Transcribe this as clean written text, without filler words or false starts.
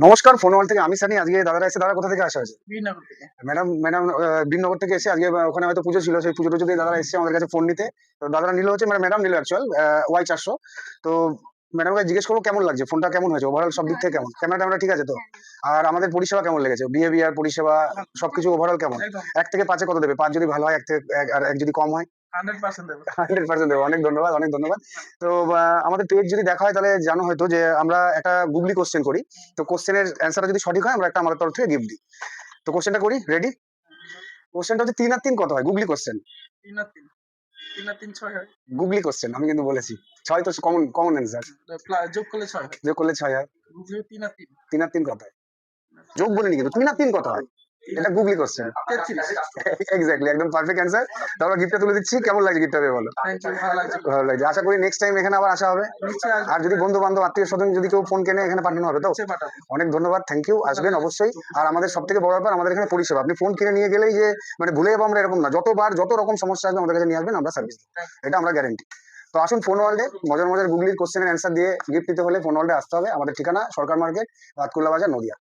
নমস্কার, ফোনওয়াল থেকে আমি সানি। আজকে দাদারা এসে, দাদা কোথা থেকে আসা হয়েছে? বিনগর থেকে। ম্যাডাম বিননগর থেকে এসে আজকে ওখানে হয়তো পুজো ছিল, সেই পুজো টুজো দিয়ে দাদারা এসেছে আমাদের কাছে ফোন নিতে। তো দাদারা নিল হচ্ছে, মানে ম্যাডাম নিল অ্যাকচুয়াল Y400। তো ম্যাডামকে জিজ্ঞেস করবো কেমন লাগছে, ফোনটা কেমন হয়েছে, ওভারঅল সব দিক থেকে কেমন, ক্যামেরা ট্যামেরা ঠিক আছে তো? আর আমাদের পরিষেবা কেমন লেগেছে, বিহেভিয়ার, পরিষেবা, সবকিছু ওভারঅল কেমন? একদম 1 থেকে 5-এ কত দেবে? 5 যদি ভালো হয়, 1 থেকে আর 1 যদি কম হয়? 100% দেব। 100% দেবো। অনেক ধন্যবাদ, অনেক ধন্যবাদ। তো আমাদের পেজ যদি দেখা হয় তাহলে জানো হয়তো যে আমরা একটা গুগলি কোশ্চেন করি। তো কোশ্চেনের অ্যান্সারটা যদি সঠিক হয় আমরা একটা আমাদের তরফ থেকে গিফট দিই। তো কোশ্চেনটা করি, রেডি? কোশ্চেনটা হচ্ছে 3 আর 3 কত হয়? গুগলি কোশ্চেন। 3 আর 3 3 আর 3 6 হয়। গুগলি কোশ্চেন আমি কিন্তু বলেছি। 6 তো কমন কমন অ্যান্সার। যোগ করলে 6 হয়। যোগ করলে 6 হয়। গুগলি 3 আর 3 3 আর 3 কত হয়? যোগ বলিনি কিন্তু 3 আর 3 কত হয়? এটা গুগলি কোশ্চেন। 33। এক্সাক্টলি, একদম পারফেক্ট অ্যান্সার। তো আমরা গিফটটা তুলে দিচ্ছি। কেমন লাগছে গিফটটা পেয়ে বলো? থ্যাংক ইউ, ভালো লাগছে। ভালো লাগছে। আশা করি নেক্সট টাইম এখানে আবার আসা হবে। নিশ্চয়ই আসবো। আর যদি বন্ধু-বান্ধব, আত্মীয়-স্বজন যদি কেউ ফোন কেনে এখানে পাঠানো হবে তো? নিশ্চয়ই পাঠাবো। অনেক ধন্যবাদ, থ্যাংক ইউ। আসবেন অবশ্যই। আর আমাদের সবথেকে বড় ব্যাপার আমাদের এখানে পরিষেবা। আপনি ফোন কিনে নিয়ে গেলেই যে মানে ভুলে যাবো আমরা এরকম না। যতবার যত রকম সমস্যা আসবে আমাদের কাছে নিয়ে আসবেন, আমরা সার্ভিস দেব। এটা আমরা গ্যারান্টি। তো আসুন ফোন ওয়ার্ল্ডে মজার গুগলির কোশ্চেনের অ্যান্সার দিয়ে গিফট নিতে হলে ফোন ওয়ার্ল্ডে আসতে হবে। আমাদের ঠিকানা সরকার মার্কেট, রাতকুল্লা বাজার, নদিয়া।